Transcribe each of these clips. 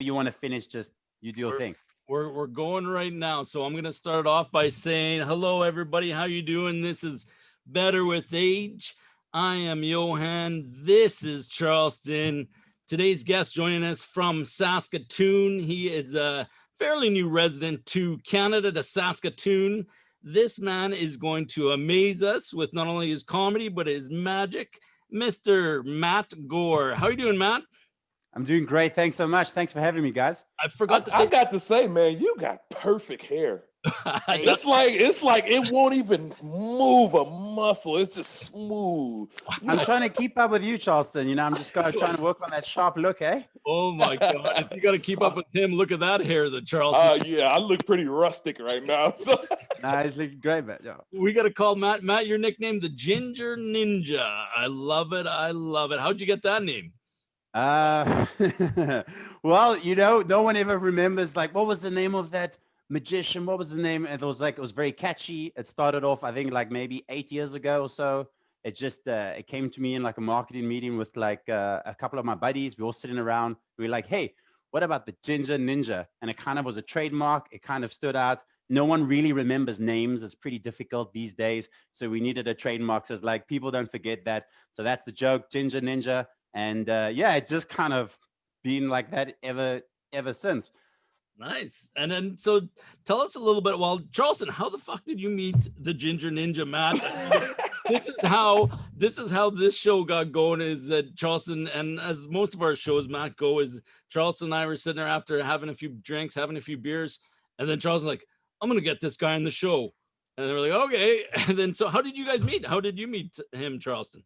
You want to finish, just you do your We're thing. we're going right now. So I'm gonna start off by saying hello, everybody. How you doing? This is Better with Age. I am Johan. This is Charleston. Today's guest joining us from Saskatoon. He is a fairly new resident to Canada, to Saskatoon. This man is going to amaze us with not only his comedy but his magic. Mr. Matt Gore. How you doing, Matt? I'm doing great. Thanks so much. Thanks for having me, guys. I forgot to I say. got to say, man, you got perfect hair. Hey, It's like it won't even move a muscle. It's just smooth. I'm trying to keep up with you, Charleston. I'm just trying to work on that sharp look, eh? Oh my God. If you got to keep up with him, look at that hair that Charleston. Yeah, I look pretty rustic right now. So Nah, he's looking great, but yeah. We got to call Matt. Matt, your nickname, the Ginger Ninja. I love it. I love it. How'd you get that name? Uh, well, no one ever remembers, like, what was the name of that magician? What was the name? And it was very catchy. It started off, I think, like maybe 8 years ago or so. It just, it came to me in like a marketing meeting with like a couple of my buddies. We were all sitting around. We were like, hey, what about the Ginger Ninja? And it kind of was a trademark. It kind of stood out. No one really remembers names. It's pretty difficult these days. So we needed a trademark. So it's like, people don't forget that. So that's the joke, Ginger Ninja. And yeah, it just kind of been like that ever since. Nice. And then, so tell us a little bit. Well, Charleston, how the fuck did you meet the Ginger Ninja, Matt? This is how this show got going, is that Charleston, and as most of our shows, Matt, go, is Charleston and I were sitting there after having a few drinks, having a few beers, and then Charleston like, I'm gonna get this guy on the show. And they were like, okay. And then, so how did you guys meet? How did you meet him, Charleston?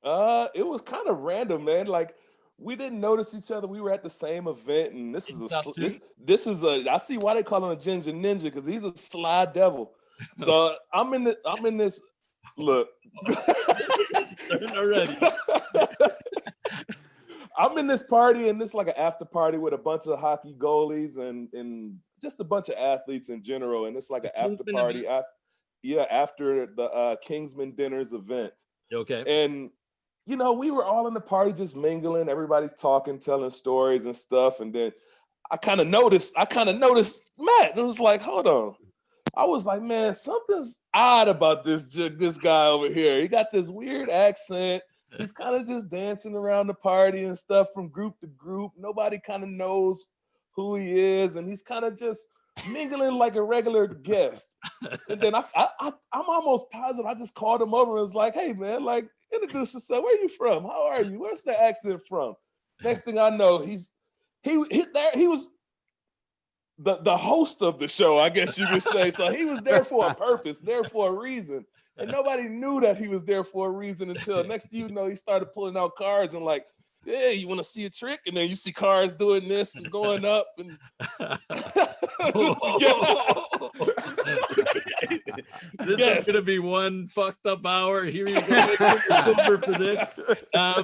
it was kind of random, man. Like we didn't notice each other. We were at the same event, and this is a. I see why they call him a Ginger Ninja, because he's a sly devil. So I'm in this. Look, Already. I'm in this party, and this like an after party with a bunch of hockey goalies and just a bunch of athletes in general. And it's like an after Kingsman party. After the Kingsman Dinners event. Okay. And we were all in the party just mingling. Everybody's talking, telling stories and stuff. And then I kind of noticed Matt. And it was like, hold on. I was like, man, something's odd about this guy over here. He got this weird accent. He's kind of just dancing around the party and stuff from group to group. Nobody kind of knows who he is. And he's kind of just mingling like a regular guest. And then I'm almost positive I just called him over and was like, hey man, like, introduce yourself. Where you from? How are you? Where's the accent from? Next thing I know, he was the host of the show, I guess you could say. So he was there for a purpose, there for a reason. And nobody knew that he was there for a reason until next thing you know, he started pulling out cards and like, yeah, you want to see a trick? And then you see cars doing this and going up. And This is going to be one fucked up hour. Here you go. Silver for this.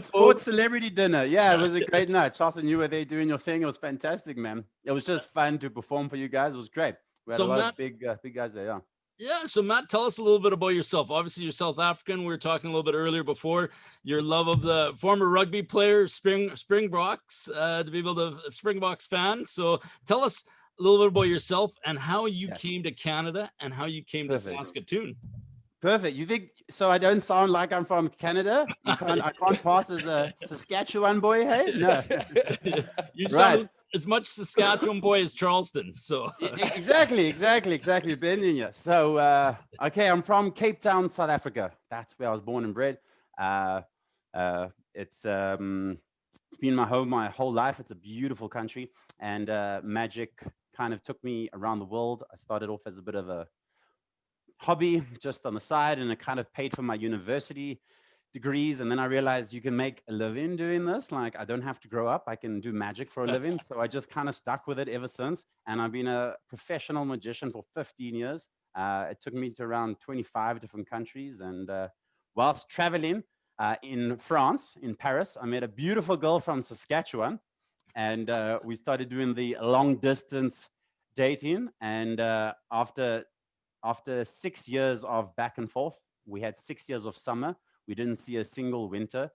Sports celebrity dinner. Yeah, it was a great night. Charleston, you were there doing your thing. It was fantastic, man. It was just fun to perform for you guys. It was great. We had a lot of big guys there. Yeah. Yeah, so Matt, tell us a little bit about yourself. Obviously, you're South African. We were talking a little bit earlier before your love of the former rugby player, Springboks, to be able to Springboks fan. So tell us a little bit about yourself and how you came to Canada and how you came to Saskatoon. Perfect. You think so? I don't sound like I'm from Canada. I can't pass as a Saskatchewan boy. Hey, no. You sound as much Saskatchewan boy as Charleston. So exactly. Been you. So okay, I'm from Cape Town, South Africa. That's where I was born and bred. It's been my home my whole life. It's a beautiful country, and magic kind of took me around the world. I started off as a bit of a hobby just on the side, and it kind of paid for my university degrees. And then I realized you can make a living doing this. Like, I don't have to grow up. I can do magic for a living. So I just kind of stuck with it ever since. And I've been a professional magician for 15 years. It took me to around 25 different countries. And whilst traveling in France, in Paris, I met a beautiful girl from Saskatchewan. And we started doing the long distance dating. And after 6 years of back and forth, we had 6 years of summer. We didn't see a single winter.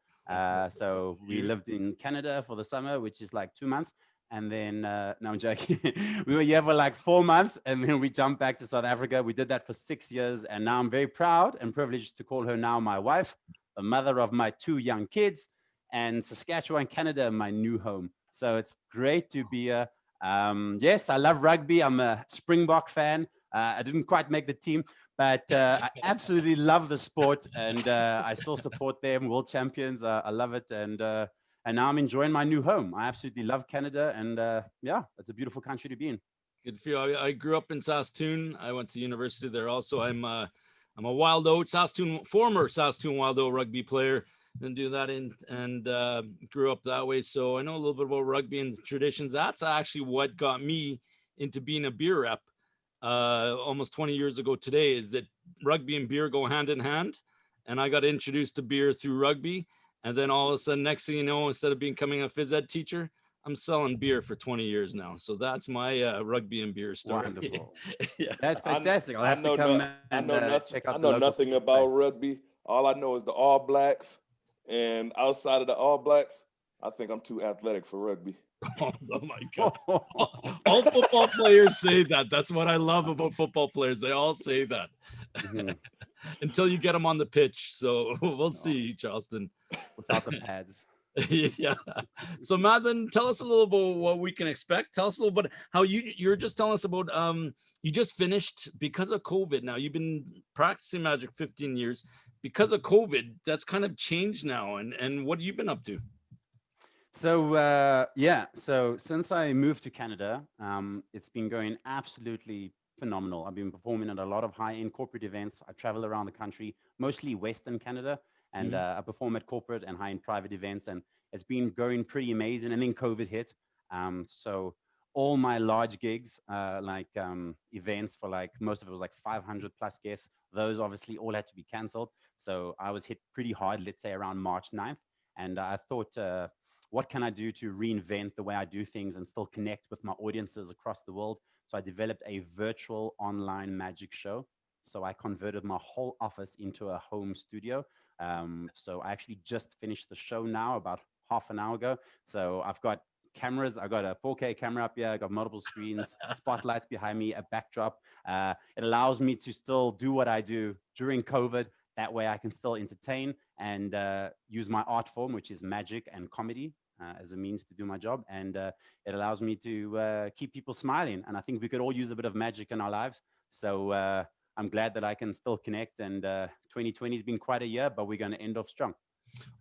So we lived in Canada for the summer, which is like 2 months. And then, no, I'm joking. We were here for like 4 months, and then we jumped back to South Africa. We did that for 6 years, and now I'm very proud and privileged to call her now my wife, the mother of my 2 young kids, and Saskatchewan, Canada, my new home. So it's great to be here. Yes, I love rugby. I'm a Springbok fan. I didn't quite make the team, but I absolutely love the sport, and I still support them, world champions. I love it, and now I'm enjoying my new home. I absolutely love Canada, and yeah, it's a beautiful country to be in. Good for you. I grew up in Saskatoon. I went to university there also. I'm a Wild Oat Saskatoon, former Saskatoon Wild Oat rugby player, and do that and grew up that way. So I know a little bit about rugby and traditions. That's actually what got me into being a beer rep almost 20 years ago today, is that rugby and beer go hand in hand. And I got introduced to beer through rugby. And then all of a sudden, next thing you know, instead of becoming a phys ed teacher, I'm selling beer for 20 years now. So that's my rugby and beer story. Wonderful. Yeah. That's fantastic. I'll have to come and check out I the know local nothing play. about rugby. All I know is the All Blacks, and outside of the All Blacks, I think I'm too athletic for rugby. Oh my God. All football players say that. That's what I love about football players. They all say that. Mhm. Until you get them on the pitch. So we'll see, Charleston. Without the pads. Yeah. So Matt, then tell us a little about what we can expect. Tell us a little bit how you're just telling us about you just finished because of COVID. Now you've been practicing magic 15 years. Because of COVID, that's kind of changed now. And what have you been up to? So yeah, so since I moved to Canada, it's been going absolutely phenomenal. I've been performing at a lot of high-end corporate events. I travel around the country, mostly Western Canada, and I perform at corporate and high-end private events, and it's been going pretty amazing. And then COVID hit, so all my large gigs, like events for like most of it was like 500 plus guests. Those obviously all had to be cancelled. So I was hit pretty hard, let's say around March 9th, and I thought. What can I do to reinvent the way I do things and still connect with my audiences across the world? So I developed a virtual online magic show. So I converted my whole office into a home studio. So I actually just finished the show now about half an hour ago. So I've got cameras. I've got a 4K camera up here. I've got multiple screens, spotlights behind me, a backdrop. It allows me to still do what I do during COVID. That way I can still entertain and use my art form, which is magic and comedy, as a means to do my job. And it allows me to keep people smiling. And I think we could all use a bit of magic in our lives. So I'm glad that I can still connect. And 2020 has been quite a year, but we're going to end off strong.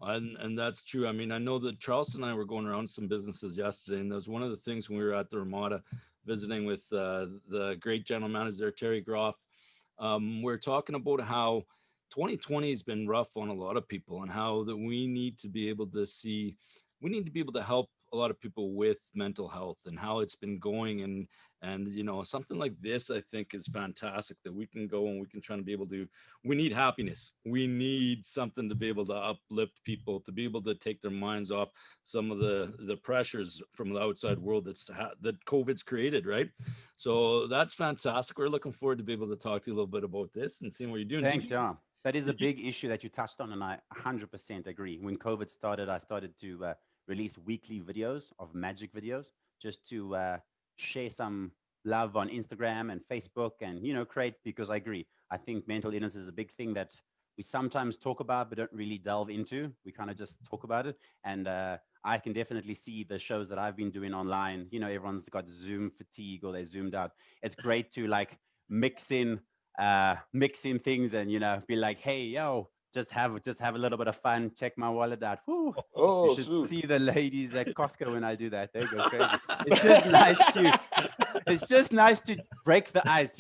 And that's true. I mean, I know that Charleston and I were going around some businesses yesterday, and that was one of the things when we were at the Ramada visiting with the great general manager there, Terry Groff. We're talking about how 2020 has been rough on a lot of people, and how that we need to be able to help a lot of people with mental health and how it's been going. And you know, something like this, I think, is fantastic, that we can go and we can try to be able to, we need happiness. We need something to be able to uplift people, to be able to take their minds off some of the pressures from the outside world that COVID's created, right? So that's fantastic. We're looking forward to be able to talk to you a little bit about this and seeing what you're doing. Thanks, yeah. That is a big issue that you touched on, and I 100% agree. When COVID started, I started to release weekly videos of magic videos, just to share some love on Instagram and Facebook, and create, because I agree. I think mental illness is a big thing that we sometimes talk about but don't really delve into. We kind of just talk about it, and I can definitely see the shows that I've been doing online. Everyone's got Zoom fatigue, or they're zoomed out. It's great to like mix in things and be like, hey, yo, just have a little bit of fun, check my wallet out. Whew. Oh, You should shoot. see the ladies at Costco when I do that. They go crazy. It's just nice to break the ice,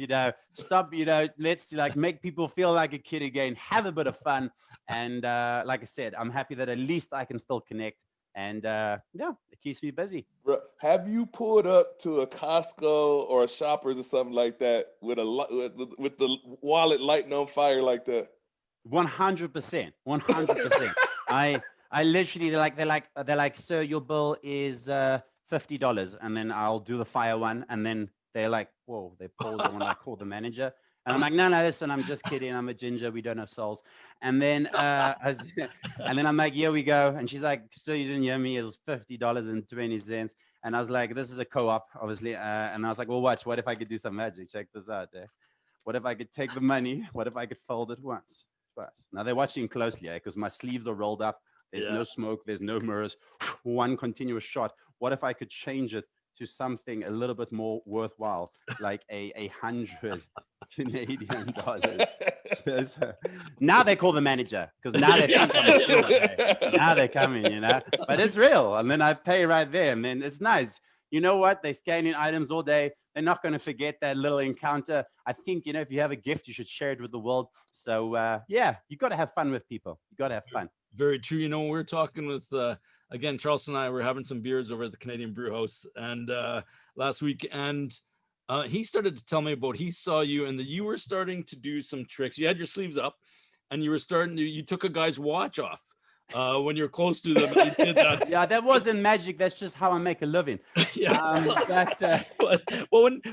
stop, let's like make people feel like a kid again, have a bit of fun. And like I said, I'm happy that at least I can still connect. And yeah, it keeps me busy. Bro, have you pulled up to a Costco or a Shoppers or something like that with the wallet lighting on fire like that? 100%. I literally, they're like, sir, your bill is $50, and then I'll do the fire one, and then they're like, whoa, they pause when I call the manager. And I'm like, no, listen, I'm just kidding. I'm a ginger. We don't have souls. And then, and then I'm like, here we go. And she's like, so you didn't hear me? It was $50.20. And I was like, this is a co-op, obviously. And I was like, well, watch, what if I could do some magic? Check this out. What if I could take the money? What if I could fold it once, twice? Now they're watching closely, because my sleeves are rolled up. There's no smoke. There's no mirrors. One continuous shot. What if I could change it to something a little bit more worthwhile, like a 100 Canadian dollars? Now they call the manager, because now they think I'm still, now they're coming, you know. But it's real, and then I pay right there, and then it's nice. You know what? They scan in items all day. They're not going to forget that little encounter. I think, you know, if you have a gift, you should share it with the world. So yeah, you got to have fun with people. You got to have fun. Very true. You know, we're talking with again, Charleston and I were having some beers over at the Canadian Brew House and last week, and he started to tell me about, he saw you and that you were starting to do some tricks. You had your sleeves up and you were starting to, you took a guy's watch off when you're close to them. And you did that. Yeah, that wasn't magic. That's just how I make a living. But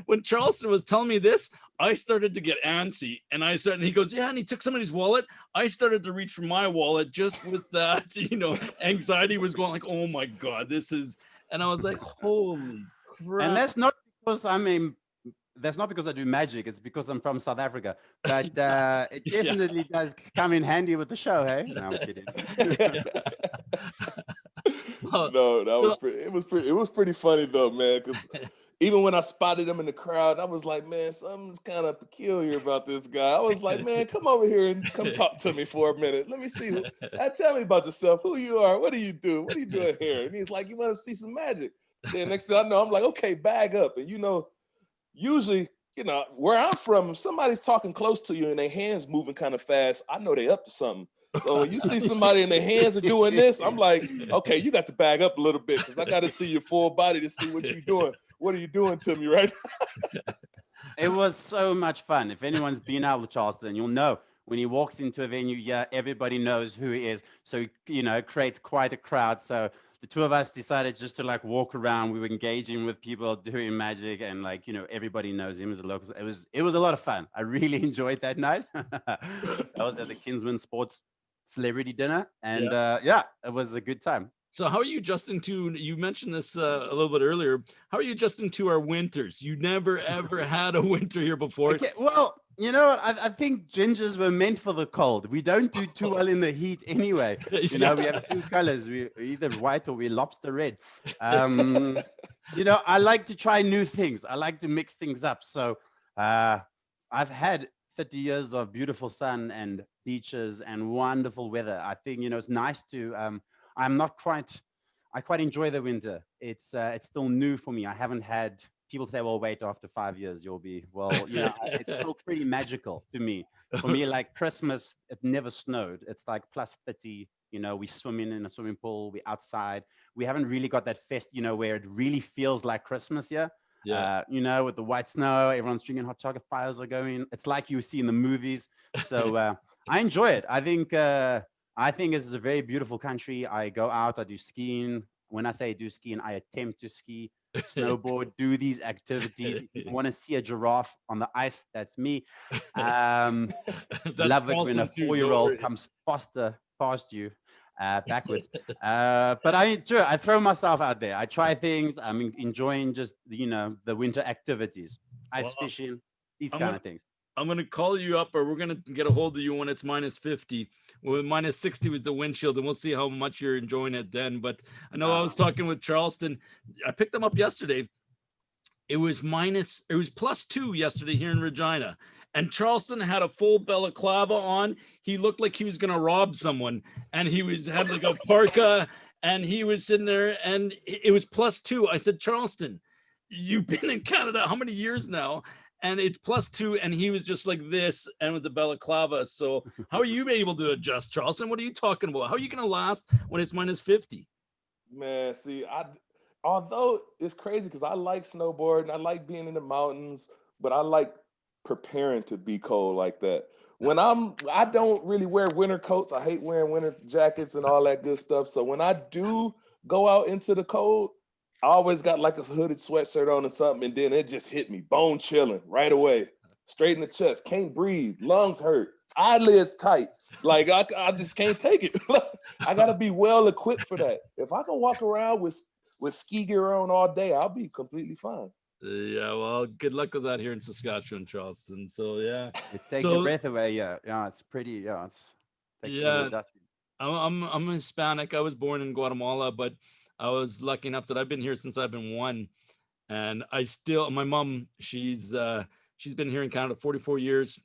when Charleston was telling me this, I started to get antsy, and he goes, yeah, and he took somebody's wallet. I started to reach for my wallet just with that, you know, anxiety was going like, oh my God, this is, and I was like, holy crap. And that's not because, I mean, that's not because I do magic. It's because I'm from South Africa. But it definitely does come in handy with the show, hey? No, I'm kidding. No, that was pretty. It was pretty funny though, man. Because even when I spotted him in the crowd, I was like, man, something's kind of peculiar about this guy. I was like, man, come over here and come talk to me for a minute. Let me see. Tell me about yourself. Who you are? What do you do? What are you doing here? And he's like, you want to see some magic? Then next thing I know, I'm like, okay, bag up. And you know, usually, you know, where I'm from, if somebody's talking close to you and their hands moving kind of fast, I know they up to something. So when you see somebody and their hands are doing this, I'm like, okay, you got to bag up a little bit because I got to see your full body to see what you're doing. What are you doing to me, right? It was so much fun. If anyone's been out with Charleston, you'll know when he walks into a venue, yeah, everybody knows who he is. So, you know, it creates quite a crowd. So the two of us decided just to like walk around. We were engaging with people doing magic, and like, you know, everybody knows him as a local. It was a lot of fun. I really enjoyed that night. I was at the Kinsman Sports Celebrity Dinner, and yeah, it was a good time. So how are you adjusting to, you mentioned this a little bit earlier, how are you adjusting to our winters? You never ever had a winter here before. Okay, well, you know, I think gingers were meant for the cold. We don't do too well in the heat anyway. You know, we have two colors. We're either white or we're lobster red. You know, I like to try new things. I like to mix things up. So I've had 30 years of beautiful sun and beaches and wonderful weather. I think, you know, it's nice to, I quite enjoy the winter. It's still new for me. I haven't had people say, well, wait, after 5 years, you'll be, well, you know, it's still pretty magical to me. For me, like Christmas, it never snowed. It's like plus 30, you know, we swim in a swimming pool, we're outside. We haven't really got that fest, you know, where it really feels like Christmas here. Yeah. You know, with the white snow, everyone's drinking hot chocolate, fires are going. It's like you see in the movies. So I enjoy it. I think this is a very beautiful country. I go out, I do skiing. When I say do skiing, I attempt to ski, snowboard, do these activities. If you want to see a giraffe on the ice, that's me. Love it when a 4-year-old comes faster past you. Backwards. But I enjoy it. I throw myself out there. I try things. I'm enjoying just, you know, the winter activities, ice fishing, these kind of things. I'm going to call you up, or we're going to get a hold of you when it's minus 50, with minus 60 with the windshield, and we'll see how much you're enjoying it then. But I know I was talking with Charleston. I picked them up yesterday. It was +2 yesterday here in Regina. And Charleston had a full balaclava on. He looked like he was going to rob someone. And he had like a parka, and he was sitting there, and it was +2. I said, Charleston, you've been in Canada how many years now? And it's +2, and he was just like this, and with the balaclava. So how are you able to adjust, Charleston? What are you talking about? How are you going to last when it's minus 50? Man, see, although it's crazy because I like snowboarding, I like being in the mountains, but I like preparing to be cold like that. When I don't really wear winter coats. I hate wearing winter jackets and all that good stuff. So when I do go out into the cold, I always got like a hooded sweatshirt on or something, and then it just hit me, bone chilling right away, straight in the chest, can't breathe, lungs hurt, eyelids tight. Like I just can't take it. I gotta be well equipped for that. If I can walk around with with ski gear on all day, I'll be completely fine. Yeah, well, good luck with that here in Saskatchewan, Charleston. So yeah, It takes your so breath away. Yeah, yeah, it's pretty. Yeah, it's takes a little yeah, adjusting. I'm Hispanic. I was born in Guatemala, but I was lucky enough that I've been here since I've been one, and I still my mom she's been here in Canada 44 years,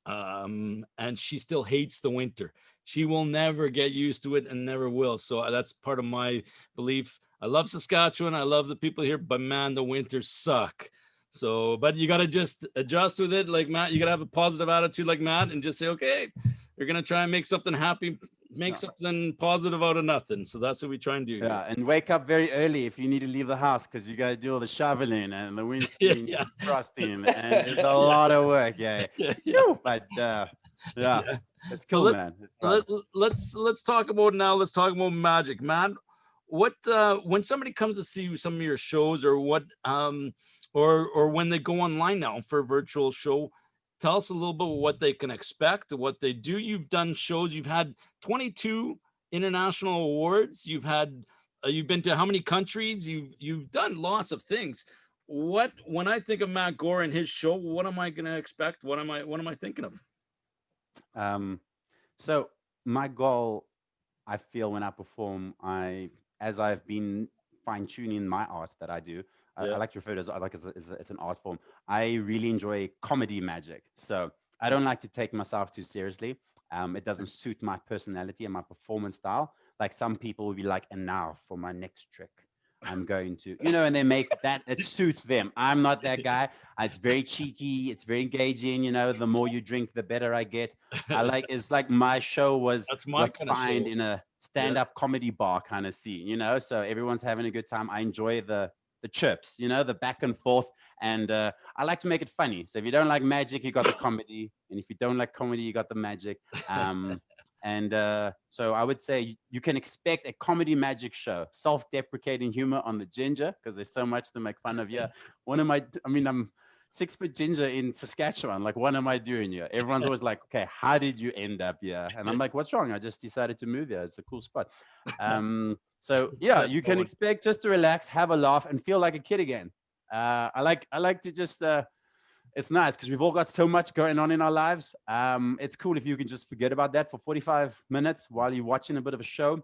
and she still hates the winter. She will never get used to it and never will. So that's part of my belief. I love Saskatchewan. I love the people here, but man, the winters suck. So, but you got to just adjust with it. Like Matt, you got to have a positive attitude like Matt and just say, okay, you're going to try and make something happy, make Yeah. something positive out of nothing. So that's what we try and do. Yeah, and wake up very early if you need to leave the house because you got to do all the shoveling and the windscreen Yeah. frosting, and it's a lot of work. Yeah, Yeah. but yeah, Yeah. it's So cool, man. It's fun. let's talk about now. Let's talk about magic, man. What when somebody comes to see some of your shows, or what or when they go online now for a virtual show, tell us a little bit what they can expect, what they do. You've done shows. You've had 22 international awards. You've been to how many countries? You've done lots of things. What when I think of Matt Gore and his show, what am I going to expect? What am I thinking of? So my goal, I feel when I perform, as I've been fine tuning my art that I do, I Yeah. like to refer to it as an art form. I really enjoy comedy magic. So I don't like to take myself too seriously. It doesn't suit my personality and my performance style. Like some people will be like, and now for my next trick, I'm going to, and they make that, it suits them. I'm not that guy. It's very cheeky. It's very engaging. The more you drink, the better I get. It's like my show was That's my kind of refined show. in a stand-up comedy bar kind of scene, so everyone's having a good time. I enjoy the chips, the back and forth, and I like to make it funny. So if you don't like magic, you got the comedy, and if you don't like comedy, you got the magic. And so I would say you can expect a comedy magic show, self-deprecating humor on the ginger, because there's so much to make fun of here. I'm 6 foot ginger in Saskatchewan. Like, what am I doing here? Everyone's always like, okay, how did you end up here? And I'm like, what's wrong? I just decided to move here. It's a cool spot. So yeah, you can expect just to relax, have a laugh, and feel like a kid again. I like to just it's nice because we've all got so much going on in our lives. It's cool if you can just forget about that for 45 minutes while you're watching a bit of a show.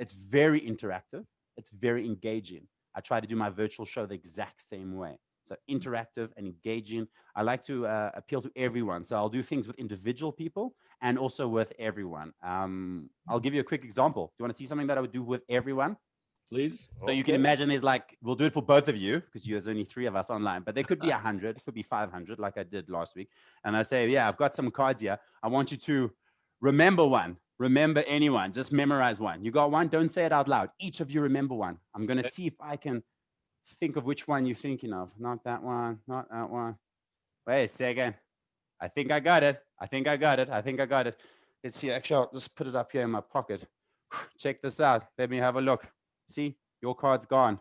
It's very interactive. It's very engaging. I try to do my virtual show the exact same way. So interactive and engaging. I like to appeal to everyone. So I'll do things with individual people and also with everyone. I'll give you a quick example. Do you want to see something that I would do with everyone? Please. So you can imagine there's we'll do it for both of you because there's only 3 of us online, but there could be 100, it could be 500 like I did last week. And I say, yeah, I've got some cards here. I want you to remember one, remember anyone, just memorize one. You got one, don't say it out loud. Each of you remember one. I'm going to see if I can think of which one you're thinking of. Not that one, not that one. Wait a second. I think I got it. Let's see. Actually, I'll just put it up here in my pocket. Check this out. Let me have a look. See, your card's gone.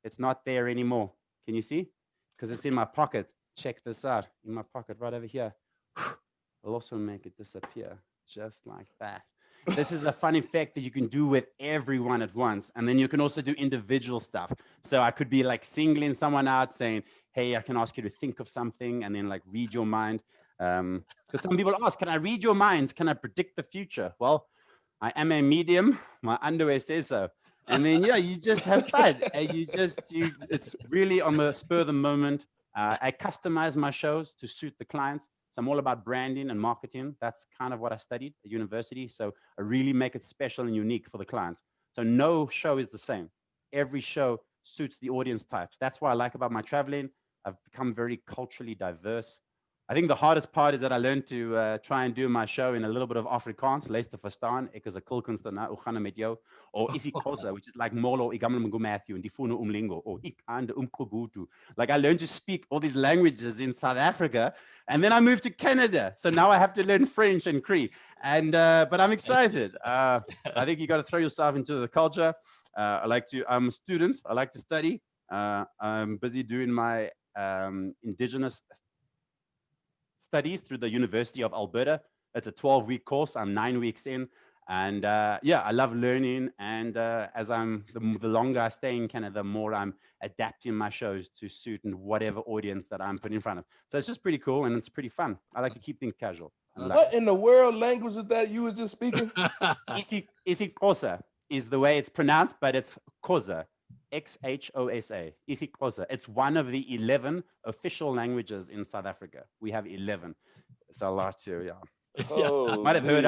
It's not there anymore. Can you see? Because it's in my pocket. Check this out. In my pocket right over here. I'll also make it disappear just like that. This is a fun effect that you can do with everyone at once. And then you can also do individual stuff. So I could be like singling someone out saying, hey, I can ask you to think of something and then like read your mind. Because some people ask, can I read your minds? Can I predict the future? Well, I am a medium. My underwear says so. And then, yeah, you just have fun. And it's really on the spur of the moment. I customize my shows to suit the clients. So I'm all about branding and marketing. That's kind of what I studied at university. So I really make it special and unique for the clients. So no show is the same. Every show suits the audience types. That's what I like about my traveling. I've become very culturally diverse. I think the hardest part is that I learned to try and do my show in a little bit of Afrikaans. Luister verstaan. Ek is 'n kulkunstenaar. Hoe gaan dit met jou? Or isiXhosa, which is like molo igamla Matthew and difuna umlingo. Or ikande umkubutu. Like I learned to speak all these languages in South Africa, and then I moved to Canada. So now I have to learn French and Cree. And but I'm excited. I think you got to throw yourself into the culture. I'm a student. I like to study. I'm busy doing my indigenous studies through the University of Alberta. It's a 12-week course. I'm 9 weeks in. And yeah, I love learning. And as the longer I stay in Canada, the more I'm adapting my shows to suit and whatever audience that I'm put in front of. So it's just pretty cool and it's pretty fun. I like to keep things casual. And light. What in the world language is that you was just speaking? Isikosa is the way it's pronounced, but it's Kosa. Xosa. Isikosa. It's one of the 11 official languages in South Africa. We have 11. It's a lot too, yeah. Oh, Might have heard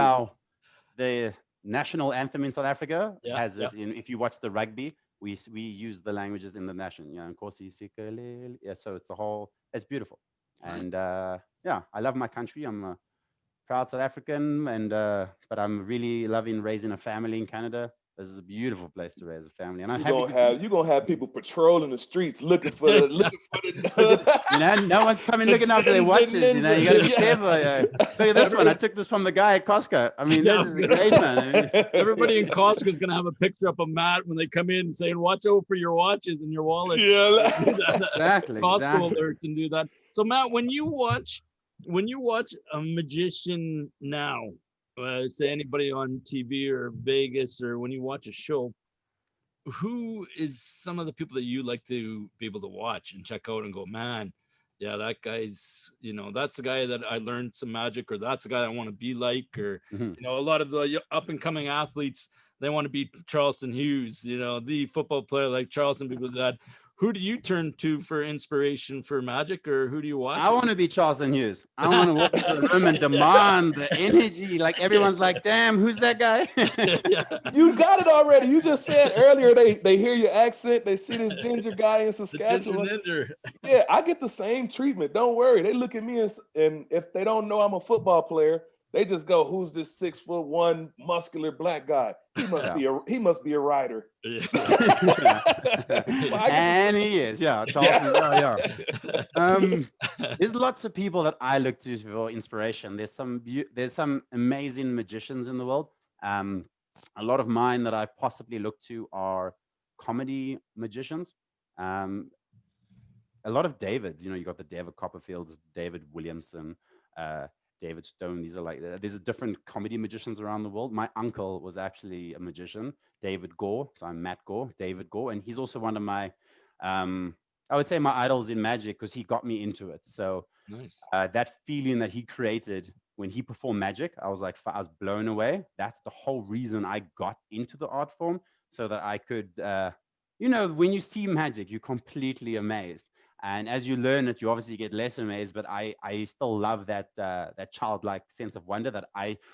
the national anthem in South Africa has it yeah. if you watch the rugby, we use the languages in the national, Nkosi Sikelel. Yeah, so it's the whole, it's beautiful. And yeah, I love my country. I'm a proud South African, and but I'm really loving raising a family in Canada. This is a beautiful place to raise a family, and I'm you're gonna have people patrolling the streets looking for the no one's coming looking after their watches. You got to be careful. Look at this one. I took this from the guy at Costco. I mean, this is great, man. Everybody in Costco is gonna have a picture up of Matt when they come in saying, "Watch out for your watches and your wallets." Yeah, exactly. Costco alerts and do that. So Matt, when you watch a magician now, say anybody on TV or Vegas, or when you watch a show, who is some of the people that you like to be able to watch and check out and go, man, yeah, that guy's, that's the guy that I learned some magic, or that's the guy I want to be like, or, a lot of the up and coming athletes, they want to be Charleston Hughes, the football player like Charleston, people like that. Who do you turn to for inspiration for magic, or who do you watch? I want to be Charleston Hughes. I want to walk into the room and demand the energy. Like everyone's like, damn, who's that guy? You got it already. You just said earlier they hear your accent. They see this ginger guy in Saskatchewan. Yeah, I get the same treatment. Don't worry. They look at me and if they don't know I'm a football player, they just go, "Who's this 6'1" muscular black guy? He must be a writer." And he is, yeah. Charleston, yeah. There's lots of people that I look to for inspiration. There's some amazing magicians in the world. A lot of mine that I possibly look to are comedy magicians. A lot of Davids. You got the David Copperfields, David Williamson. David Stone. These are there's different comedy magicians around the world. My uncle was actually a magician, David Gore. So I'm Matt Gore, David Gore. And he's also one of my, I would say my idols in magic, because he got me into it. So nice. That feeling that he created when he performed magic, I was blown away. That's the whole reason I got into the art form, so that I could, when you see magic, you're completely amazed. And as you learn it, you obviously get less amazed, but I still love that childlike sense of wonder that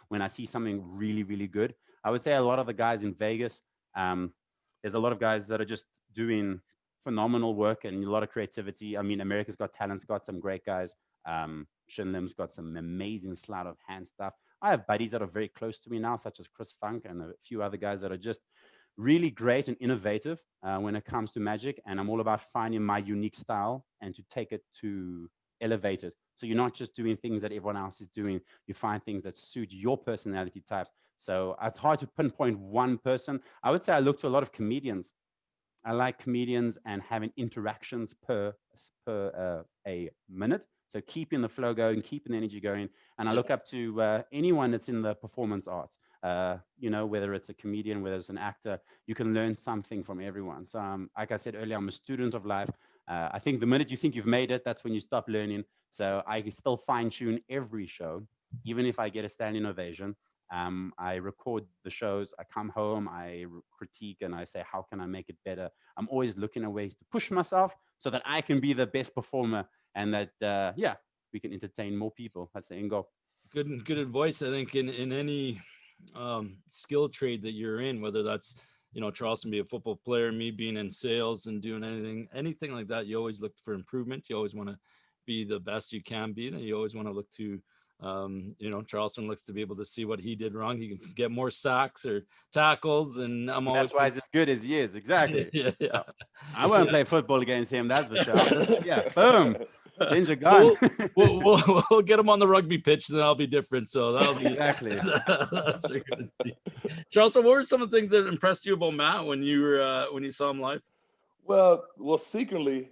when I see something really, really good. I would say a lot of the guys in Vegas, there's a lot of guys that are just doing phenomenal work and a lot of creativity. I mean, America's Got Talent's got some great guys. Shin Lim's got some amazing sleight of hand stuff. I have buddies that are very close to me now, such as Chris Funk and a few other guys that are just really great and innovative when it comes to magic. And I'm all about finding my unique style and to take it to elevate it. So you're not just doing things that everyone else is doing. You find things that suit your personality type. So it's hard to pinpoint one person. I would say I look to a lot of comedians. I like comedians and having interactions per a minute. So keeping the flow going, keeping the energy going. And I look up to anyone that's in the performance arts. Whether it's a comedian, whether it's an actor, you can learn something from everyone. So like I said earlier, I'm a student of life. I think the minute you think you've made it, that's when you stop learning. So I still fine tune every show, even if I get a standing ovation. I record the shows, I come home, I critique, and I say, how can I make it better? I'm always looking at ways to push myself so that I can be the best performer, and that, we can entertain more people. That's the end goal. Good advice, I think, in any skill trade that you're in, whether that's, Charleston be a football player, me being in sales and doing anything like that. You always look for improvement. You always want to be the best you can be. And you always want to look to, Charleston looks to be able to see what he did wrong. He can get more sacks or tackles, and that's why he's as good as he is. Exactly. Yeah. I won't play football against him. That's for sure. Yeah. Boom. Ginger gun. We'll get him on the rugby pitch, then I'll be different. So that'll be exactly. That's what you're gonna see. Charleston, what were some of the things that impressed you about Matt when you saw him live? Well, secretly,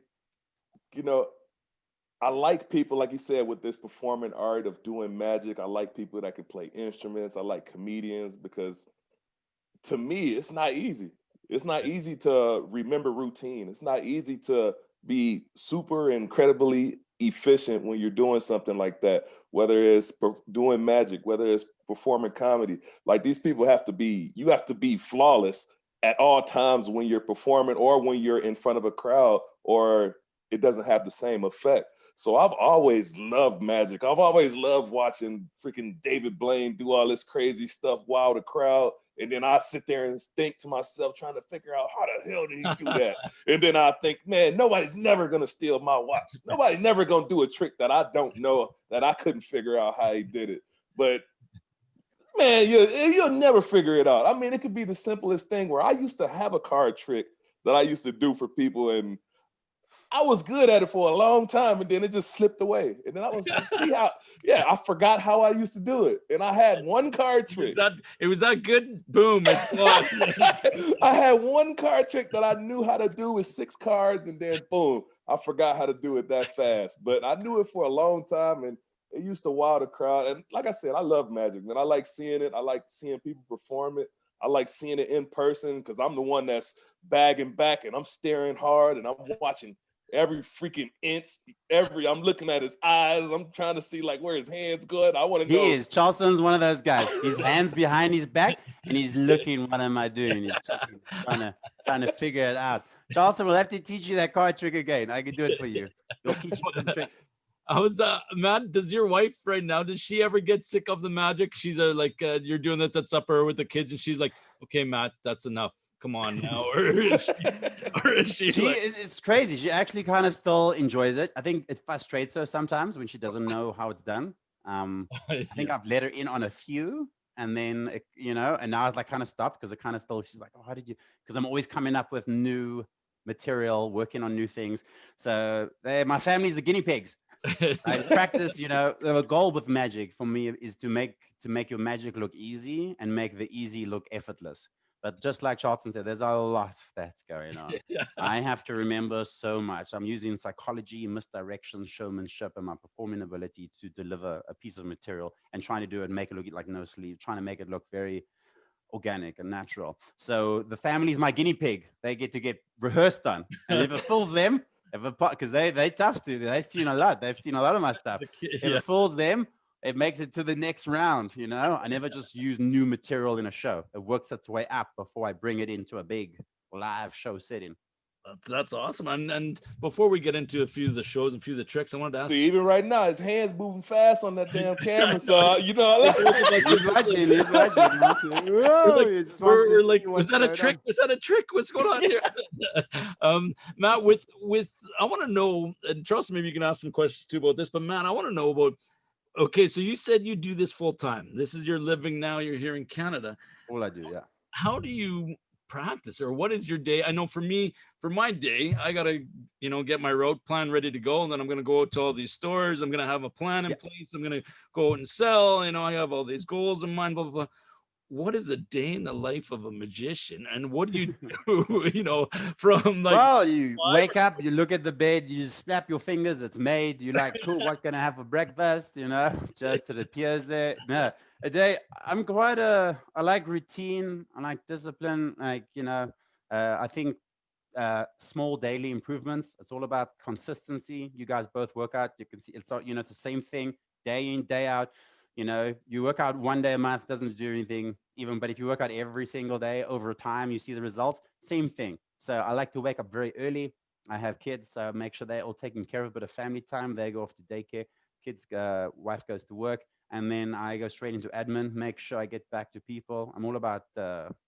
I like people, like you said, with this performing art of doing magic. I like people that can play instruments. I like comedians because to me, it's not easy. It's not easy to remember routine. It's not easy to be super incredibly efficient when you're doing something like that, whether it's doing magic, whether it's performing comedy. Like these people you have to be flawless at all times when you're performing or when you're in front of a crowd, or it doesn't have the same effect. So I've always loved magic. I've always loved watching freaking David Blaine do all this crazy stuff while the crowd. And then I sit there and think to myself, trying to figure out how the hell did he do that? And then I think, man, nobody's never gonna steal my watch. Nobody's never gonna do a trick that I don't know, that I couldn't figure out how he did it. But man, you'll never figure it out. I mean, it could be the simplest thing where I used to have a card trick that I used to do for people, and I was good at it for a long time, and then it just slipped away. And then I was like, I forgot how I used to do it. And I had one card trick. It was that good? Boom, it's gone. I had one card trick that I knew how to do with 6 cards, and then boom, I forgot how to do it that fast. But I knew it for a long time, and it used to wow the crowd. And like I said, I love magic, man. I like seeing it. I like seeing people perform it. I like seeing it in person because I'm the one that's bagging back and I'm staring hard and I'm watching every freaking inch. I'm looking at his eyes. I'm trying to see like where his hands go. I want to know. He is. Charleston's one of those guys. His hands behind his back, and he's looking. What am I doing? He's trying to figure it out. Charleston, we'll have to teach you that card trick again. I can do it for you. We'll teach you the tricks. I was Matt, does your wife right now, does she ever get sick of the magic? She's you're doing this at supper with the kids, and she's like, okay, Matt, that's enough. Come on now. Or is she it's crazy. She actually kind of still enjoys it. I think it frustrates her sometimes when she doesn't know how it's done. I think I've let her in on a few, and then, and now I've like kind of stopped because it kind of still, she's like, oh, how did you? Because I'm always coming up with new material, working on new things. So my family's the guinea pigs. I practice, the goal with magic for me is to make your magic look easy and make the easy look effortless. But just like Charleston said, there's a lot that's going on. Yeah. I have to remember so much. I'm using psychology, misdirection, showmanship, and my performing ability to deliver a piece of material and trying to do it, make it look like no sleeve, trying to make it look very organic and natural. So the family's my guinea pig. They get rehearsed on. And if it fools them, because they tough to, they've seen a lot of my stuff. If it fools them, it makes it to the next round. I never just use new material in a show. It works its way up before I bring it into a big live show setting. That's awesome. And before we get into a few of the shows and a few of the tricks, I wanted to ask. See, even right now, his hands moving fast on that damn camera. So he's watching. We're like, was that a trick? Was that a trick? What's going on here? Matt, with I want to know, and Charles, maybe you can ask some questions too about this. But Matt, I want to know about. Okay, so you said you do this full time. This is your living now. You're here in Canada. All I do, yeah. How do you practice, or what is your day? I know for me, for my day, I gotta get my route plan ready to go, and then I'm gonna go out to all these stores. I'm gonna have a plan in place. I'm gonna go out and sell. I have all these goals in mind. Blah blah blah. What is a day in the life of a magician, and what do you do? From like. Well, you wake up, you look at the bed, you snap your fingers. It's made. You're like, cool. What can I have for breakfast? Just it appears there. No. A day, I'm quite I like routine, I like discipline, I think small daily improvements. It's all about consistency. You guys both work out. You can see it's the same thing day in, day out. You work out one day a month, doesn't do anything even, but if you work out every single day over time, you see the results, same thing. So I like to wake up very early. I have kids, so make sure they're all taken care of, a bit of family time. They go off to daycare, kids, wife goes to work. And then I go straight into admin, make sure I get back to people. I'm all about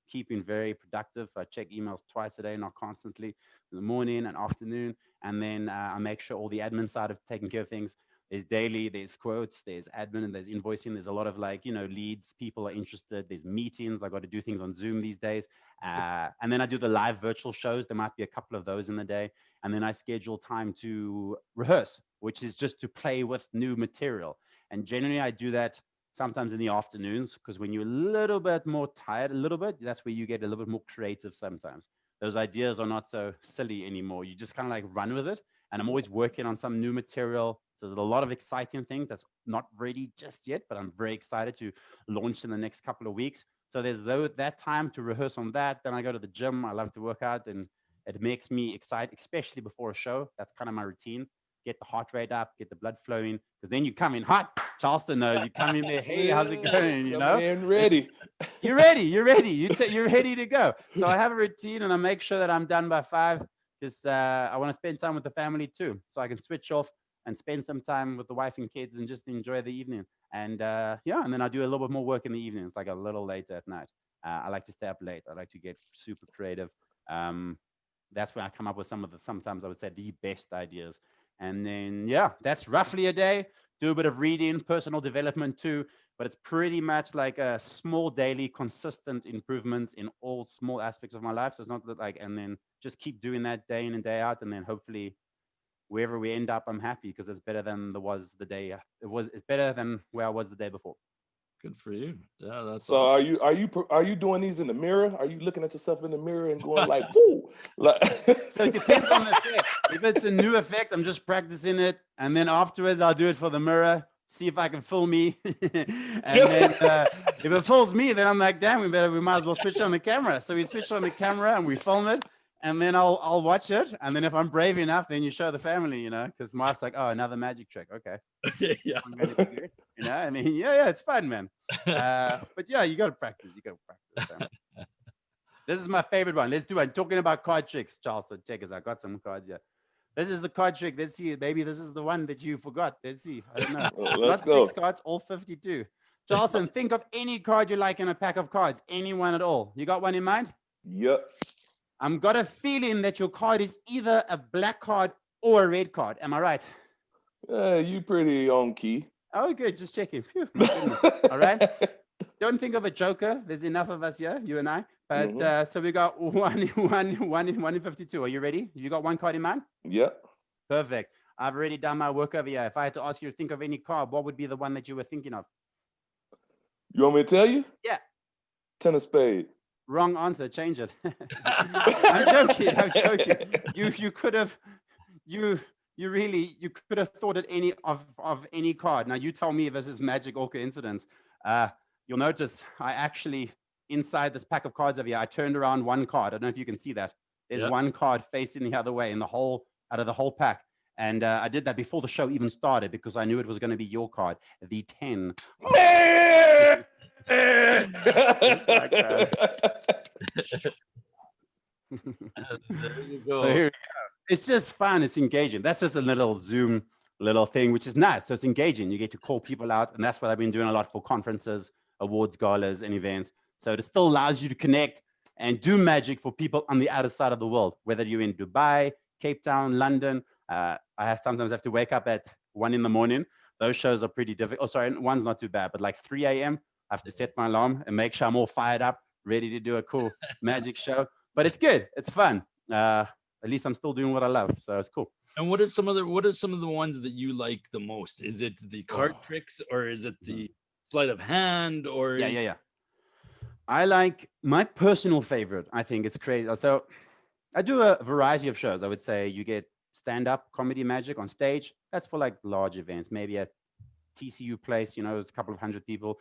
keeping very productive. I check emails twice a day, not constantly, in the morning and afternoon. And then I make sure all the admin side of taking care of things is daily. There's quotes, there's admin, and there's invoicing. There's a lot of leads. People are interested. There's meetings. I got to do things on Zoom these days. And then I do the live virtual shows. There might be a couple of those in the day. And then I schedule time to rehearse, which is just to play with new material. And generally, I do that sometimes in the afternoons, because when you're a little bit more tired, that's where you get a little bit more creative sometimes. Those ideas are not so silly anymore. You just kind of run with it, and I'm always working on some new material. So there's a lot of exciting things that's not ready just yet, but I'm very excited to launch in the next couple of weeks. So there's that time to rehearse on that. Then I go to the gym. I love to work out, and it makes me excited, especially before a show. That's kind of my routine. Get the heart rate up, get the blood flowing, because then you come in hot. Charleston knows you come in there. Hey, how's it going? You know, ready. You're ready. You're ready. You're ready to go. So I have a routine, and I make sure that I'm done by 5, because I want to spend time with the family too, so I can switch off and spend some time with the wife and kids and just enjoy the evening. And and then I do a little bit more work in the evenings, like a little later at night. I like to stay up late. I like to get super creative. That's when I come up with sometimes I would say the best ideas. And then, that's roughly a day. Do a bit of reading, personal development too, but it's pretty much like a small daily consistent improvements in all small aspects of my life. So it's not like, and then just keep doing that day in and day out. And then hopefully wherever we end up, I'm happy, because it's better than it's better than where I was the day before. Good for you. Yeah, that's so awesome. are you doing these in the mirror? Are you looking at yourself in the mirror and going like, woo? Like So it depends on the effect. If it's a new effect, I'm just practicing it, and then afterwards I'll do it for the mirror, see if I can fool me. And then if it fools me, then I'm like, damn, we might as well switch on the camera. So we switch on the camera and we film it, and then I'll watch it. And then if I'm brave enough, then you show the family, because my wife's like, oh, another magic trick. Okay. Yeah. I mean, yeah, it's fun, man. But yeah, you got to practice. This is my favorite one. Let's do it. Talking about card tricks, Charleston. Check us. I got some cards here. This is the card trick. Let's see. Maybe this is the one that you forgot. Let's see. I don't know. Let's Not go. 6 cards, all 52. Charleston, think of any card you like in a pack of cards. Any one at all. You got one in mind? Yep. I'm got a feeling that your card is either a black card or a red card. Am I right? You pretty on key. Oh, good. Just checking. Phew, my goodness. All right. Don't think of a joker. There's enough of us here, you and I. But so we got one in 52. Are you ready? You got one card in mind? Yep. Perfect. I've already done my work over here. If I had to ask you to think of any card, what would be the one that you were thinking of? You want me to tell you? Yeah. 10 of spade. Wrong answer. Change it. I'm joking. You could have thought of any card. Now you tell me if this is magic or coincidence. You'll notice I actually, inside this pack of cards over here, I turned around one card. I don't know if you can see that. There's one card facing the other way out of the whole pack. And I did that before the show even started, because I knew it was going to be your card, the 10. There you go. So here we go. It's just fun. It's engaging. That's just a little Zoom little thing, which is nice. So it's engaging. You get to call people out. And that's what I've been doing a lot for conferences, awards, galas, and events. So it still allows you to connect and do magic for people on the other side of the world, whether you're in Dubai, Cape Town, London. I sometimes have to wake up at 1 a.m. Those shows are pretty difficult. Oh, sorry, one's not too bad, but like 3 a.m. I have to set my alarm and make sure I'm all fired up, ready to do a cool magic show. But it's good. It's fun. At least I'm still doing what I love, so it's cool. And what are some of the ones that you like the most? Is it the card tricks, or is it the sleight of hand, or Yeah. I like my personal favorite. I think it's crazy. So I do a variety of shows. I would say you get stand-up comedy magic on stage. That's for like large events, maybe at TCU Place, it's a couple of 100 people.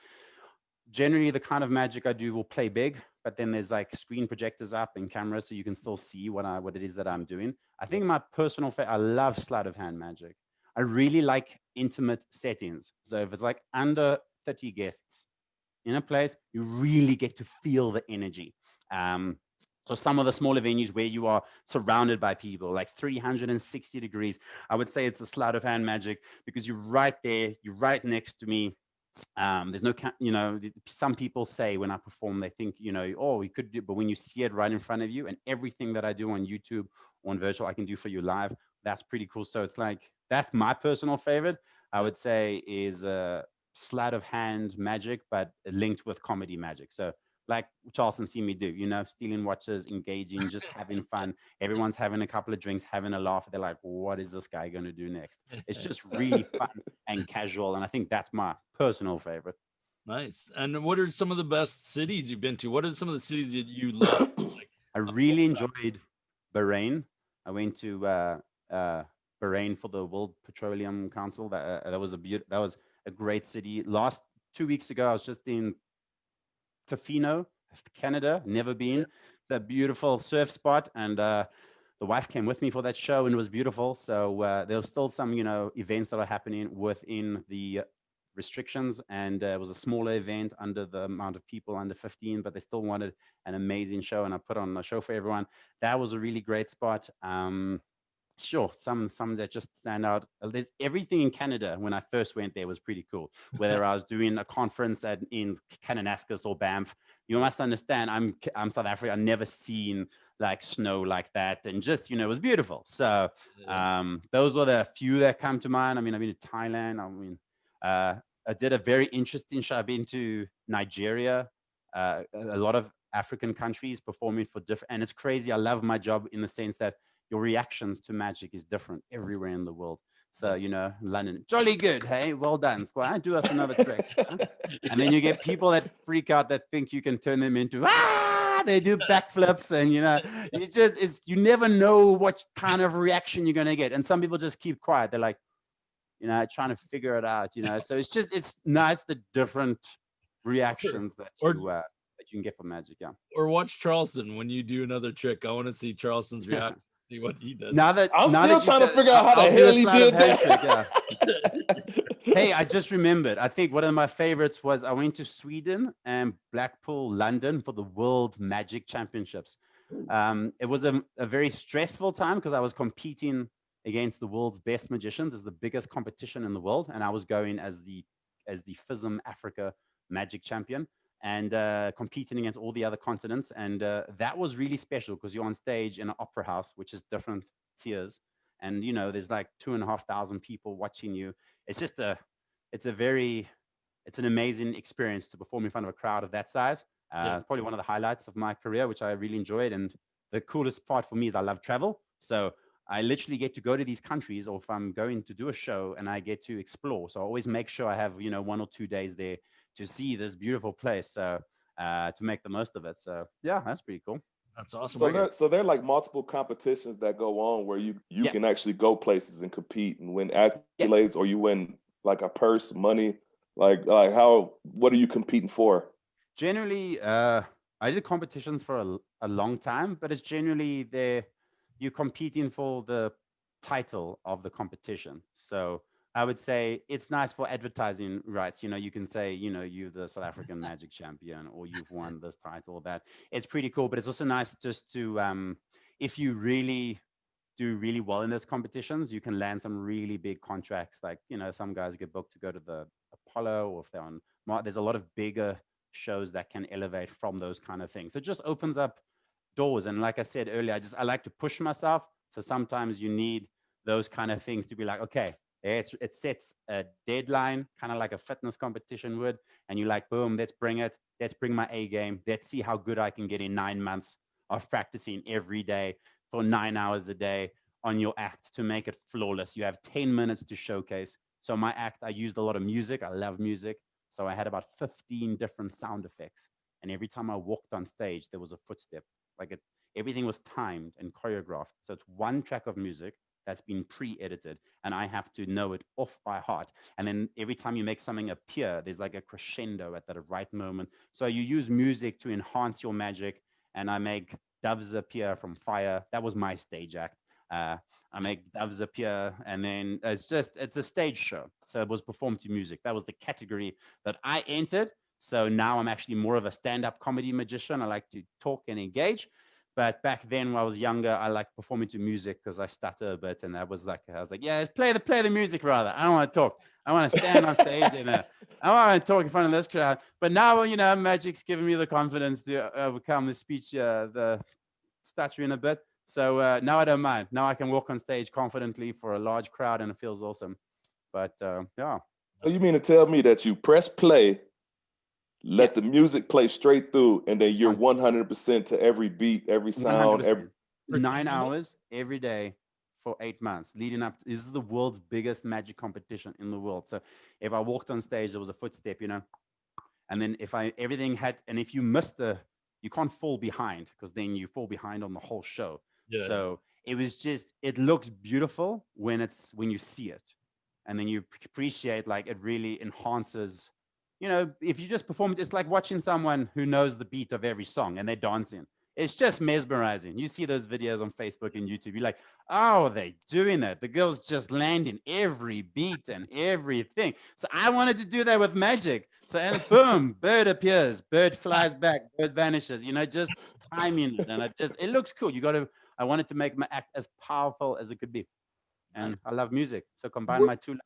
Generally, the kind of magic I do will play big, but then there's like screen projectors up and cameras, so you can still see what it is that I'm doing. I think my personal I love sleight of hand magic. I really like intimate settings. So if it's like under 30 guests in a place, you really get to feel the energy. So some of the smaller venues where you are surrounded by people, like 360 degrees, I would say it's the sleight of hand magic, because you're right there, you're right next to me. There's no, some people say when I perform, they think, we could do, but when you see it right in front of you, and everything that I do on YouTube or on virtual, I can do for you live. That's pretty cool. So it's like, that's my personal favorite, I would say, is sleight of hand magic, but linked with comedy magic. So like Charleston see me do, stealing watches, engaging, just having fun. Everyone's having a couple of drinks, having a laugh. They're like, what is this guy going to do next? It's just really fun and casual. And I think that's my personal favorite. Nice. And what are some of the best cities you've been to? What are some of the cities that you love? I really enjoyed Bahrain. I went to Bahrain for the World Petroleum Council. That was a great city. Last 2 weeks ago, I was just in Tofino, Canada. Never been. It's a beautiful surf spot, and the wife came with me for that show, and it was beautiful. So there was still some, events that are happening within the restrictions, and it was a smaller event under the amount of people under 15, but they still wanted an amazing show, and I put on a show for everyone. That was a really great spot. Sure, some that just stand out. There's everything in Canada. When I first went there was pretty cool. Whether I was doing a conference in Kananaskis or Banff, you must understand. I'm South Africa. I've never seen like snow like that, and just it was beautiful. So those are the few that come to mind. I mean, I've been to Thailand. I did a very interesting show. I've been to Nigeria, a lot of African countries performing for different, and it's crazy. I love my job in the sense that your reactions to magic is different everywhere in the world. So, London, jolly good. Hey, well done. Squire. Do us another trick. Huh? And then you get people that freak out that think you can turn them into, they do backflips. And, you never know what kind of reaction you're going to get. And some people just keep quiet. They're like, trying to figure it out, So it's nice, the different reactions that you can get from magic. Yeah. Or watch Charleston when you do another trick. I want to see Charleston's reaction. See what he does. I'm still trying to figure out how the hell he did that. Trick, yeah. Hey, I just remembered. I think one of my favorites was I went to Sweden and Blackpool, London for the World Magic Championships. It was a very stressful time because I was competing against the world's best magicians. It's the biggest competition in the world, and I was going as the FISM Africa Magic Champion, and competing against all the other continents. And that was really special because you're on stage in an opera house, which is different tiers. And, there's like 2,500 people watching you. It's an amazing experience to perform in front of a crowd of that size. Probably one of the highlights of my career, which I really enjoyed. And the coolest part for me is I love travel. So I literally get to go to these countries, or if I'm going to do a show and I get to explore. So I always make sure I have, 1 or 2 days there to see this beautiful place, so to make the most of it. So yeah, that's pretty cool. That's awesome. So there are like multiple competitions that go on where you can actually go places and compete and win accolades, or you win like a purse, money. Like what are you competing for? Generally, I did competitions for a long time, but it's generally you're competing for the title of the competition. So I would say it's nice for advertising rights. You can say, you're the South African Magic Champion, or you've won this title or that. It's pretty cool, but it's also nice just to, if you really do really well in those competitions, you can land some really big contracts. Like, some guys get booked to go to the Apollo, or if they're on, there's a lot of bigger shows that can elevate from those kind of things. So it just opens up doors. And like I said earlier, I like to push myself. So sometimes you need those kind of things to be like, okay, it sets a deadline, kind of like a fitness competition would, and you're like, boom, let's bring my A game. Let's see how good I can get in 9 months of practicing every day for 9 hours a day on your act to make it flawless. You have 10 minutes to showcase. So my act, I used a lot of music. I love music. So I had about 15 different sound effects. And every time I walked on stage, there was a footstep. Everything was timed and choreographed. So it's one track of music that's been pre-edited, and I have to know it off by heart. And then every time you make something appear, there's like a crescendo at that right moment. So you use music to enhance your magic, and I make doves appear from fire. That was my stage act. I make doves appear, and then it's a stage show. So it was performed to music. That was the category that I entered. So now I'm actually more of a stand-up comedy magician. I like to talk and engage. But back then, when I was younger, I liked performing to music because I stutter a bit, and I was like, yeah, play the music rather. I don't want to talk. I want to stand on stage and I want to talk in front of this crowd. But now, magic's giving me the confidence to overcome the speech, the stuttering a bit. So now I don't mind. Now I can walk on stage confidently for a large crowd, and it feels awesome. But yeah. So you mean to tell me that you press play, let the music play straight through, and then you're 100% to every beat, every sound, 9 hours every day for 8 months leading up. This is the world's biggest magic competition in the world. So if I walked on stage, there was a footstep, and then if you missed you can't fall behind, because then you fall behind on the whole show. Yeah. So it was just, it looks beautiful when you see it. And then you appreciate, like, it really enhances, if you just perform, it's like watching someone who knows the beat of every song and they're dancing. It's just mesmerizing. You see those videos on Facebook and YouTube. You're like, oh, they're doing it. The girls just landing every beat and everything. So I wanted to do that with magic. So, and boom, bird appears, bird flies back, bird vanishes, just timing it. And it looks cool. I wanted to make my act as powerful as it could be. And I love music. So combine my two loves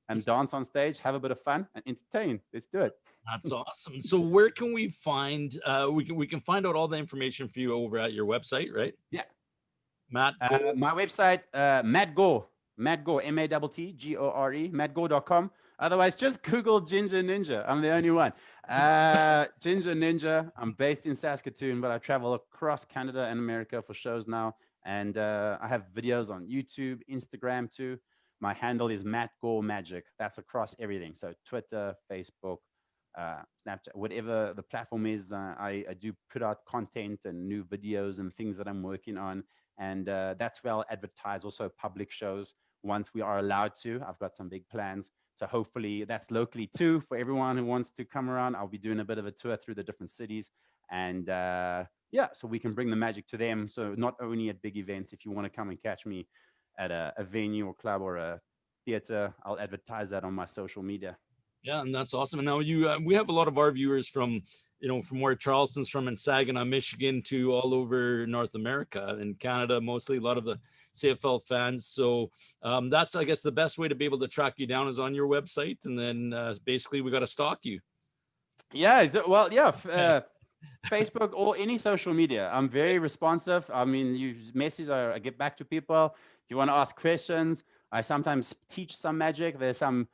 and dance on stage, have a bit of fun and entertain. Let's do it. That's awesome. So where can we find, we can find out all the information for you over at your website, right? Yeah. Matt? My website, Matt Gore, MattGore, mattgore.com. Otherwise, just Google Ginger Ninja. I'm the only one. Ginger Ninja. I'm based in Saskatoon, but I travel across Canada and America for shows now. And I have videos on YouTube, Instagram too. My handle is Matt Gore Magic. That's across everything. So Twitter, Facebook, Snapchat, whatever the platform is. I do put out content and new videos and things that I'm working on. And that's where I'll advertise also public shows once we are allowed to. I've got some big plans. So hopefully that's locally too for everyone who wants to come around. I'll be doing a bit of a tour through the different cities. And yeah, so we can bring the magic to them. So not only at big events, if you want to come and catch me at a venue or club or a theater, I'll advertise that on my social media. Yeah, and that's awesome. And now we have a lot of our viewers from, from where Charleston's from in Saginaw, Michigan, to all over North America and Canada, mostly a lot of the CFL fans. So that's, I guess, the best way to be able to track you down is on your website. And then basically we got to stalk you. Yeah, Facebook or any social media. I'm very responsive. I mean, you message, I get back to people. If you want to ask questions, I sometimes teach some magic. There's some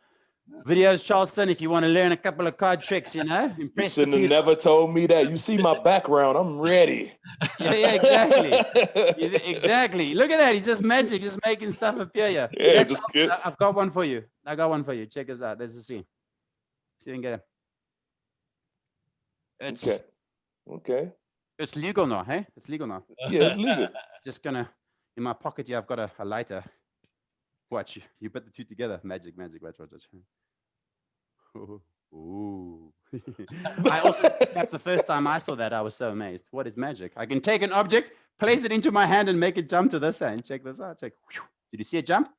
videos, Charleston, if you want to learn a couple of card tricks, impress. You shouldn't have never told me that. You see my background, I'm ready. Yeah, exactly. Exactly. Look at that. He's just magic, just making stuff appear here. Yeah, just good. I've got one for you. Check this out. There's the scene. See if you can get it. Okay. It's legal now, hey? It's legal now. Yeah, it's legal. Just gonna, in my pocket here, I've got a lighter. Watch, you put the two together. Magic. Watch. Ooh. I also, that's the first time I saw that, I was so amazed. What is magic? I can take an object, place it into my hand, and make it jump to this hand. Check this out. Check. Did you see it jump?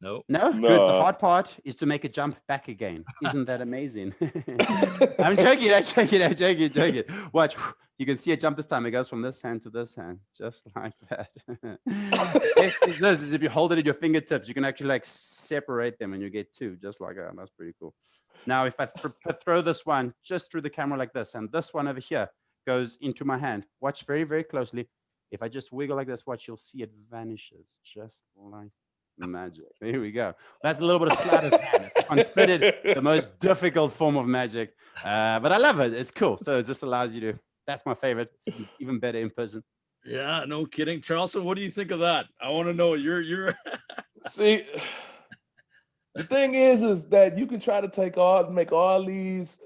No. Good. The hard part is to make it jump back again. Isn't that amazing? I'm joking. Watch. You can see it jump this time. It goes from this hand to this hand, just like that. This is if you hold it at your fingertips, you can actually like separate them and you get two, just like that. That's pretty cool. Now, if I throw this one just through the camera like this, and this one over here goes into my hand, watch very, very closely. If I just wiggle like this, watch, you'll see it vanishes, just like magic. There we go. That's a little bit of sleight of hand. It's considered the most difficult form of magic, but I love it. It's cool. So it just allows you to. That's my favorite. It's even better in person. Yeah, no kidding. Charleston, what do you think of that? I want to know. You're See, the thing is that you can try to make all these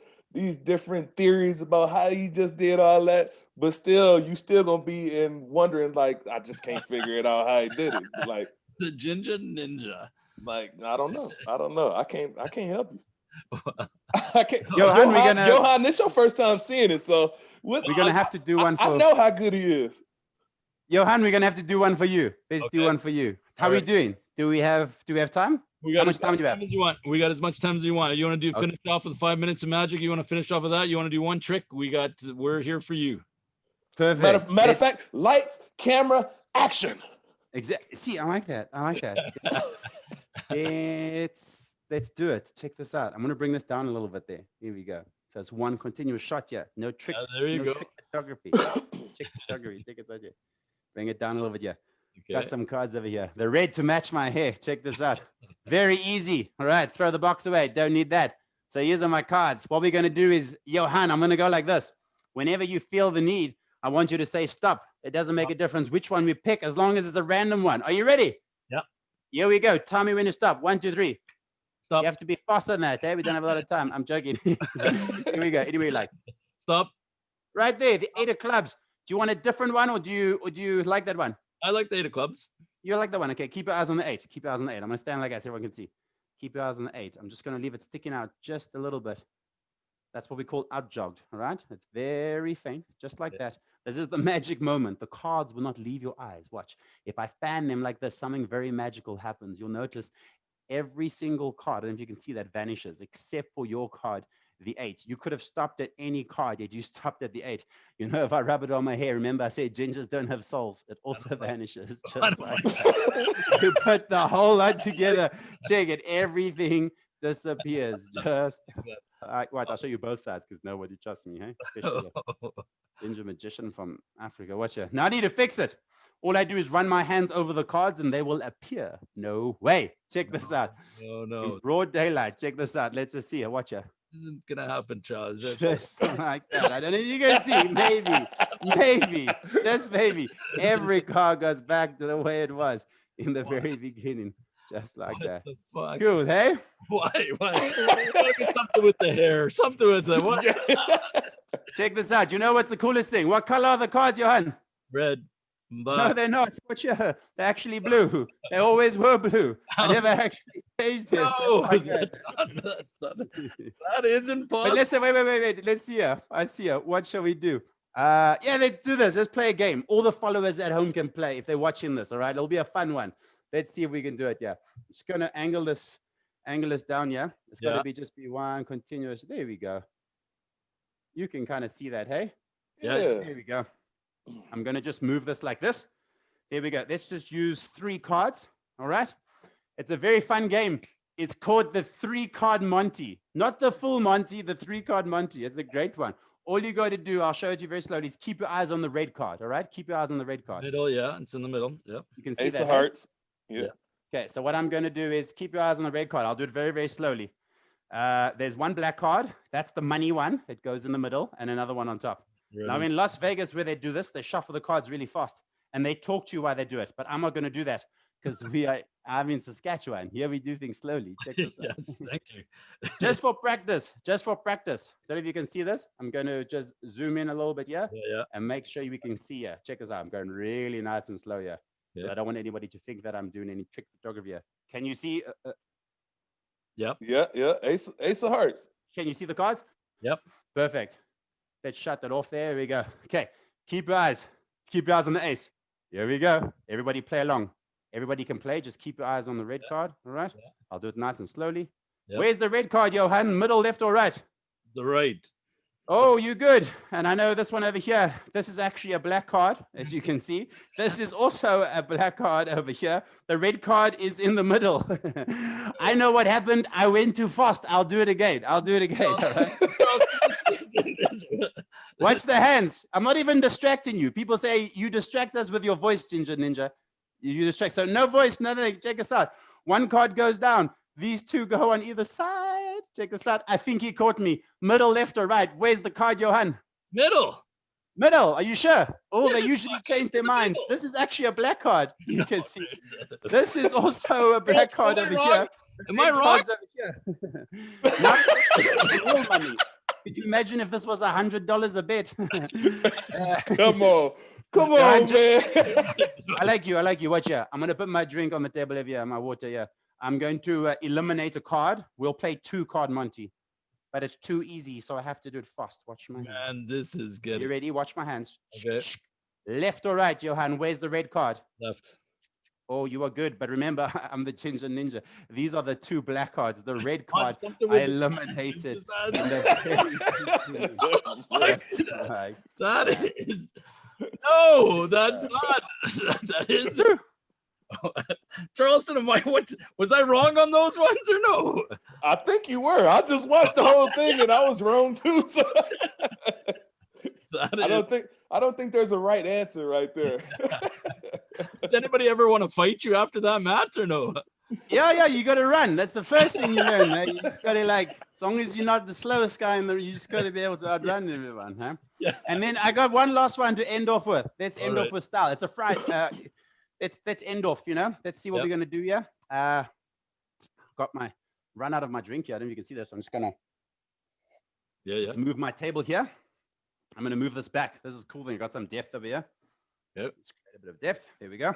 different theories about how he just did all that, but you still gonna be wondering, like, I just can't figure it out how he did it. Like the Ginger Ninja. Like, I don't know. I can't help you. I can't. Johan, this is your first time seeing it, so we're gonna have to do one. I know how good he is. Johan, we're gonna have to do one for you. Let's do one for you. How are we doing? Do we have time? How much time do you have? As you want. We got as much time as you want. You want to finish off with 5 minutes of magic? You want to finish off with that? You want to do one trick? We're here for you. Perfect. Matter of fact, lights, camera, action. Exactly. See, I like that. Let's do it. Check this out. I'm going to bring this down a little bit there. Here we go. So it's one continuous shot here. No trick. There you go. Trick photography. Check photography. Take it right here. Bring it down a little bit here. Okay. Got some cards over here. They're red to match my hair. Check this out. Very easy. All right. Throw the box away. Don't need that. So here's my cards. What we're going to do is, Johan, I'm going to go like this. Whenever you feel the need, I want you to say stop. It doesn't make a difference which one we pick as long as it's a random one. Are you ready? Yep. Here we go. Tell me when to stop. 1, 2, 3. Stop. You have to be faster than that. Eh? We don't have a lot of time. I'm joking. Here we go. Anyway, like. Stop. Right there. The 8 of clubs. Do you want a different one or do you like that one? I like the 8 of clubs. You like the one. Okay, keep your eyes on the 8. Keep your eyes on the 8. I'm going to stand like that so everyone can see. Keep your eyes on the 8. I'm just going to leave it sticking out just a little bit. That's what we call outjogged, all right? It's very faint, just like that. This is the magic moment. The cards will not leave your eyes. Watch. If I fan them like this, something very magical happens. You'll notice every single card, I don't know if you can see that, vanishes, except for your card, the 8. You could have stopped at any card, yet you stopped at the 8. You know, if I rub it on my hair, remember I said gingers don't have souls. It also vanishes. Just like that. You put the whole lot together. Check it. Everything disappears. Just watch. I'll show you both sides because nobody trusts me. Hey, especially the ninja magician from Africa. Watch here. Now I need to fix it. All I do is run my hands over the cards and they will appear. No way. Check this out. No. In broad daylight. Check this out. Let's just see it. Watch here. This isn't gonna happen, Charles. Just like that. I don't know if you can see. Maybe. Just maybe. Every card goes back to the way it was in the very beginning. Just like that. Fuck? Cool, hey? Why? Something with the hair. Something with the what? Check this out. You know what's the coolest thing? What color are the cards, Johan? Red. No, they're not. Watch here. They're actually blue. They always were blue. I never actually changed them. No, Like that isn't possible. But let's say, wait. Let's see here. I see here. What shall we do? Yeah, let's do this. Let's play a game. All the followers at home can play if they're watching this. All right, it'll be a fun one. Let's see if we can do it. Yeah, I'm just gonna angle this down. Yeah, it's gonna be one continuous. There we go. You can kind of see that, hey? Yeah. There we go. I'm gonna just move this like this. There we go. Let's just use 3 cards. All right. It's a very fun game. It's called the 3-card Monty, not the full Monty, the 3-card Monty. It's a great one. All you got to do, I'll show it to you very slowly, is keep your eyes on the red card. All right. Keep your eyes on the red card. Middle, yeah. It's in the middle. Yep. You can see Ace that. of hearts. Yeah. Okay, so what I'm going to do is keep your eyes on the red card. I'll do it very, very slowly. There's one black card. That's the money one. It goes in the middle and another one on top. Ready. Now, in Las Vegas, where they do this, they shuffle the cards really fast and they talk to you while they do it. But I'm not going to do that because I'm in Saskatchewan. Here we do things slowly. Check this out. Yes, thank you. Just for practice. Don't know if you can see this. I'm going to just zoom in a little bit here and make sure we can see here. Check this out. I'm going really nice and slow here. Yeah. I don't want anybody to think that I'm doing any trick photography here. Can you see? Yeah. Ace of hearts. Can you see the cards? Yep. Perfect. Let's shut that off. There we go. Okay. Keep your eyes on the ace. Here we go. Everybody play along. Everybody can play. Just keep your eyes on the red card. All right. Yeah. I'll do it nice and slowly. Yep. Where's the red card, Johan? Middle, left, or right? The right. Oh, you good. And I know this one over here. This is actually a black card, as you can see. This is also a black card over here. The red card is in the middle. I know what happened. I went too fast. I'll do it again. All right? Watch the hands. I'm not even distracting you. People say you distract us with your voice, Ginger Ninja. You distract. So no voice, nothing. Check us out. One card goes down. These 2 go on either side. Check this out. I think he caught me. Middle, left, or right? Where's the card, Johan? Middle. Are you sure? Oh, they usually change their minds. This is actually a black card. You can see. This is also a black card over here. Am I wrong? Over here. Now, real money. Could you imagine if this was $100 a bet? Come on, man. I like you. Watch here. I'm going to put my drink on the table over here, my water here. I'm going to eliminate a card. We'll play 2-card Monty, but it's too easy, so I have to do it fast. Watch my hands. Man, this is good. You ready? Watch my hands. Okay. Left or right, Johan? Where's the red card? Left. Oh, you are good. But remember, I'm the Ginger Ninja. These are the 2 black cards. The red card, I eliminated. That is... No, that's not. That is... Charleston, was I wrong on those ones or no? I think you were. I just watched the whole thing and I was wrong too. So I don't think there's a right answer right there. Does anybody ever want to fight you after that match or no? Yeah, you got to run. That's the first thing you learn. Man. You just got to as long as you're not the slowest guy in you just got to be able to outrun everyone, huh? Yeah. And then I got one last one to end off with. Let's end off with style. It's a Friday. Let's end off, Let's see what we're going to do here. Got my run out of my drink here. I don't know if you can see this. So I'm just going to move my table here. I'm going to move this back. This is a cool thing. I got some depth over here. Yep. A bit of depth. There we go.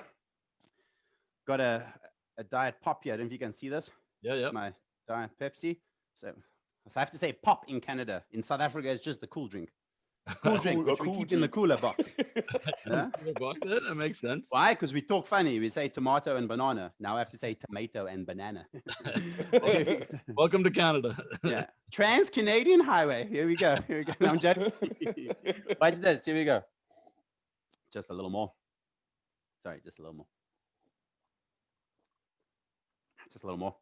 Got a diet pop here. I don't know if you can see this. Yeah. My diet Pepsi. So I have to say pop in Canada. In South Africa, it's just the cool drink. Cool drink, which we keep in the cooler box. Yeah? That makes sense. Why? Because we talk funny. We say tomato and banana. Now I have to say tomato and banana. Welcome to Canada. Yeah. Trans-Canadian Highway. Here we go. Here we go. No, I'm joking. Watch this. Here we go. Just a little more. Sorry, just a little more. Just a little more.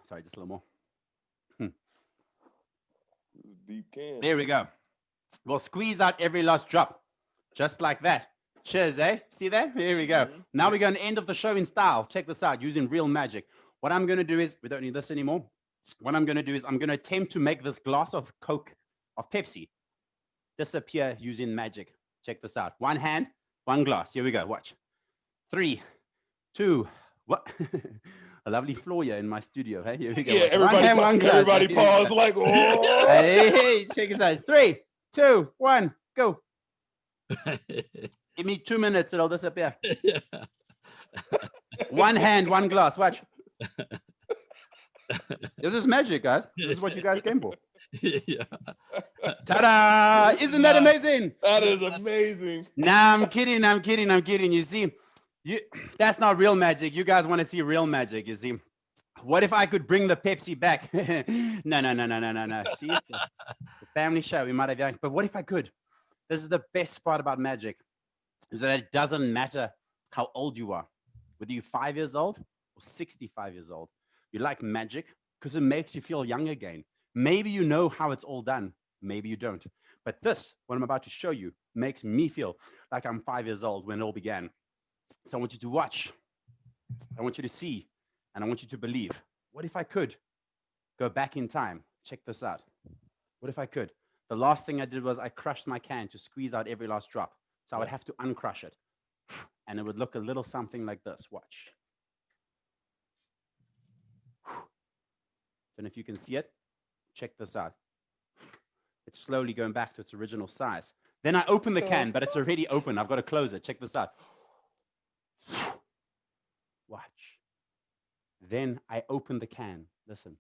Sorry, just a little more. Deep can. There we go. We'll squeeze out every last drop. Just like that. Cheers, eh? See that? Here we go. Now we're going to end of the show in style. Check this out, using real magic. What I'm going to do is, we don't need this anymore. What I'm going to do is I'm going to attempt to make this glass of Coke, of Pepsi, disappear using magic. Check this out. One hand, one glass. Here we go. Watch. 3, 2, what? A lovely floor here in my studio. Hey, here we go. Yeah, everybody pause like, oh. Hey, check this out. 3, 2, 1, go. Give me 2 minutes, it'll disappear. Yeah. One hand, one glass. Watch. This is magic, guys. This is what you guys came for. Yeah. Ta-da! Isn't that amazing? That is amazing. Nah, I'm kidding. You see, that's not real magic. You guys want to see real magic, you see. What if I could bring the Pepsi back? No. See, the family show, we might have, but what if I could? This is the best part about magic, is that it doesn't matter how old you are, whether you're 5 years old or 65 years old. You like magic because it makes you feel young again. Maybe you know how it's all done. Maybe you don't. But this, what I'm about to show you, makes me feel like I'm 5 years old when it all began. So I want you to watch. I want you to see. And I want you to believe. What if I could go back in time? Check this out. What if I could? The last thing I did was I crushed my can to squeeze out every last drop. So I would have to uncrush it. And it would look a little something like this. Watch. Don't know if you can see it. Check this out. It's slowly going back to its original size. Then I open the can, but it's already open. I've got to close it. Check this out. Watch. Then I open the can. Listen.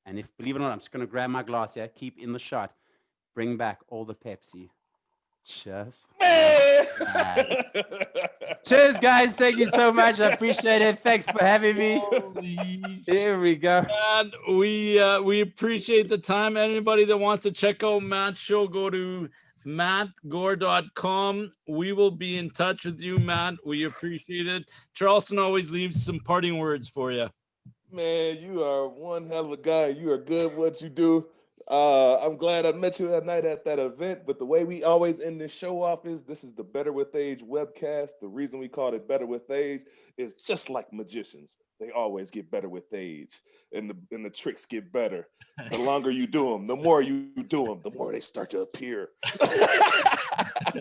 And if, believe it or not, I'm just going to grab my glass here, keep in the shot, bring back all the Pepsi. Cheers. Cheers, guys. Thank you so much. I appreciate it. Thanks for having me. Here we go. And we appreciate the time. Anybody that wants to check out Matt's show, go to mattgore.com. We will be in touch with you, Matt. We appreciate it. Charleston always leaves some parting words for you. Man, you are one hell of a guy. You are good at what you do. I'm glad I met you that night at that event, but the way we always end this show off is, this is the Better With Age webcast. The reason we called it Better With Age is just like magicians. They always get better with age, and the tricks get better. The longer you do them, the more you do them, the more they start to appear.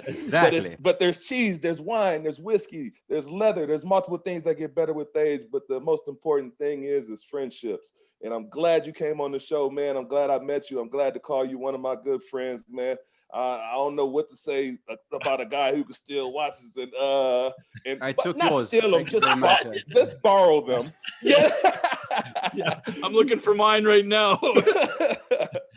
Exactly. But there's cheese, there's wine, there's whiskey, there's leather, there's multiple things that get better with age. But the most important thing is friendships. And I'm glad you came on the show, man. I'm glad I met you. I'm glad to call you one of my good friends, man. I don't know what to say about a guy who can steal watches and I took not yours. steal them, just borrow them. Yeah. Yeah, I'm looking for mine right now.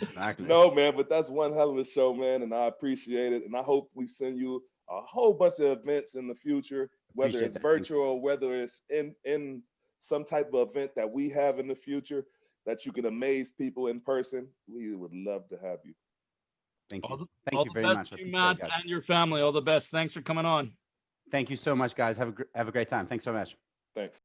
Exactly. No, man, but that's one hell of a show, man, and I appreciate it. And I hope we send you a whole bunch of events in the future, whether it's virtual, whether it's in some type of event that we have in the future that you can amaze people in person. We would love to have you. Thank you. Thank you very much. To you, Matt, and your family. All the best. Thanks for coming on. Thank you so much, guys. Have a great time. Thanks so much. Thanks.